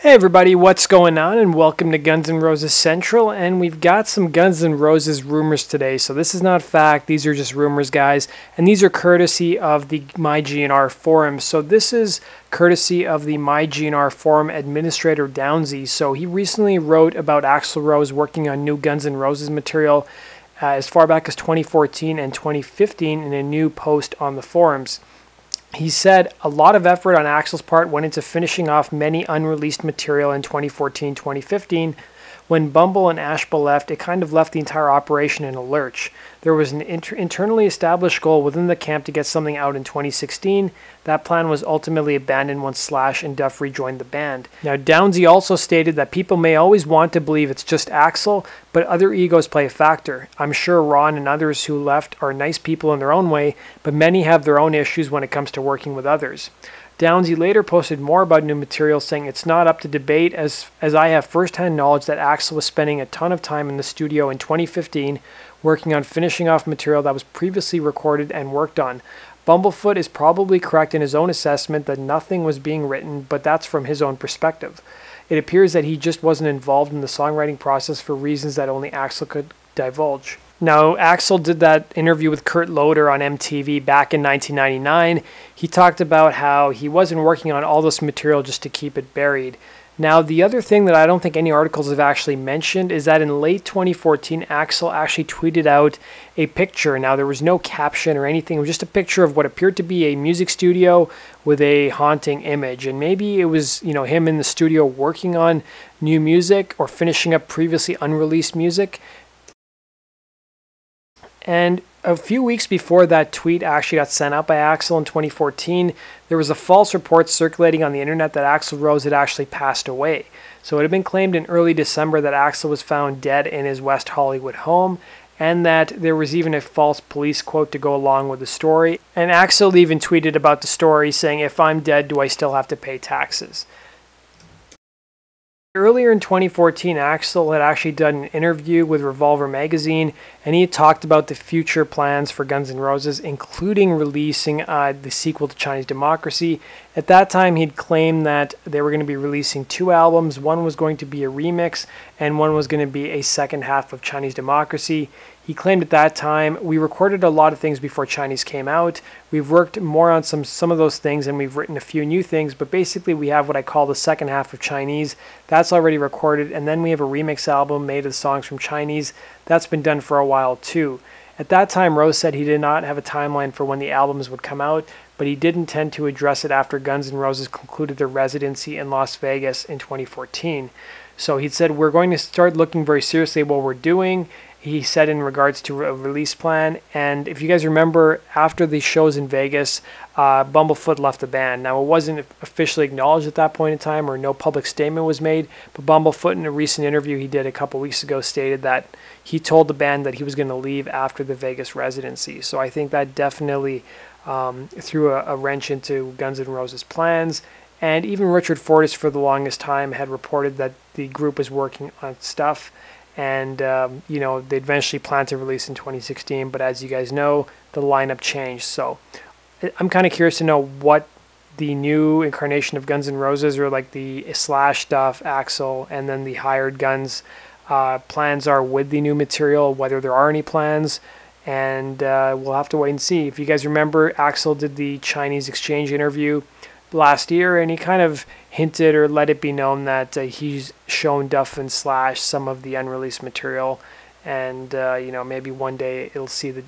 Hey everybody, what's going on? And welcome to Guns N' Roses Central. And we've got some Guns N' Roses rumors today. So this is not fact, these are just rumors, guys. And these are courtesy of the MyGNR forum. So this is courtesy of the MyGNR forum administrator Downsy. So he recently wrote about Axl Rose working on new Guns N' Roses material as far back as 2014 and 2015 in a new post on the forums. He said a lot of effort on Axl's part went into finishing off many unreleased material in 2014-2015. When Bumble and Ashba left, it kind of left the entire operation in a lurch. There was an internally established goal within the camp to get something out in 2016. That plan was ultimately abandoned once Slash and Duff rejoined the band. Now, Downsy also stated that people may always want to believe it's just Axl, but other egos play a factor. I'm sure Ron and others who left are nice people in their own way, but many have their own issues when it comes to working with others. Downsy later posted more about new material, saying it's not up to debate as I have first-hand knowledge that Axl was spending a ton of time in the studio in 2015 working on finishing off material that was previously recorded and worked on. Bumblefoot is probably correct in his own assessment that nothing was being written, but that's from his own perspective. It appears that he just wasn't involved in the songwriting process for reasons that only Axl could divulge. Now, Axl did that interview with Kurt Loder on MTV back in 1999. He talked about how he wasn't working on all this material just to keep it buried. Now, the other thing that I don't think any articles have actually mentioned is that in late 2014, Axl actually tweeted out a picture. Now, there was no caption or anything. It was just a picture of what appeared to be a music studio with a haunting image. And maybe it was, him in the studio working on new music or finishing up previously unreleased music. And a few weeks before that tweet actually got sent out by Axl in 2014, there was a false report circulating on the internet that Axl Rose had actually passed away. So it had been claimed in early December that Axl was found dead in his West Hollywood home, and that there was even a false police quote to go along with the story. And Axl even tweeted about the story saying, "If I'm dead, do I still have to pay taxes?" Earlier in 2014, Axl had actually done an interview with Revolver magazine, and he had talked about the future plans for Guns N' Roses, including releasing the sequel to Chinese Democracy. At that time, he'd claimed that they were going to be releasing two albums. One was going to be a remix, and one was going to be a second half of Chinese Democracy. He claimed at that time, "We recorded a lot of things before Chinese came out. We've worked more on some of those things, and we've written a few new things, but basically we have what I call the second half of Chinese. That's already recorded, and then we have a remix album made of the songs from Chinese. That's been done for a while too." At that time, Rose said he did not have a timeline for when the albums would come out, but he did intend to address it after Guns N' Roses concluded their residency in Las Vegas in 2014. So he said, "We're going to start looking very seriously at what we're doing," he said in regards to a release plan. And if you guys remember, after the shows in Vegas, Bumblefoot left the band. Now, it wasn't officially acknowledged at that point in time, or no public statement was made, but Bumblefoot, in a recent interview he did a couple weeks ago, stated that he told the band that he was going to leave after the Vegas residency. So I think that definitely threw a wrench into Guns N' Roses' plans. And even Richard Fortus, for the longest time, had reported that the group was working on stuff. And, they eventually planned to release in 2016. But as you guys know, the lineup changed. So I'm kind of curious to know what the new incarnation of Guns N' Roses, or like the Slash stuff, Axl, and then the hired Guns plans are with the new material, whether there are any plans. And we'll have to wait and see. If you guys remember, Axl did the Chinese exchange interview last year, and he kind of hinted or let it be known that he's shown Duff and Slash some of the unreleased material, and maybe one day it'll see the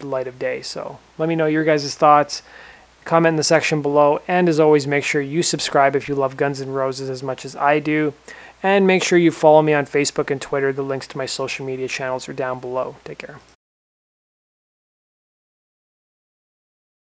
light of day. So let me know your guys' thoughts, comment in the section below, and as always, make sure you subscribe if you love Guns N' Roses as much as I do, and make sure you follow me on Facebook and Twitter. The links to my social media channels are down below. Take care.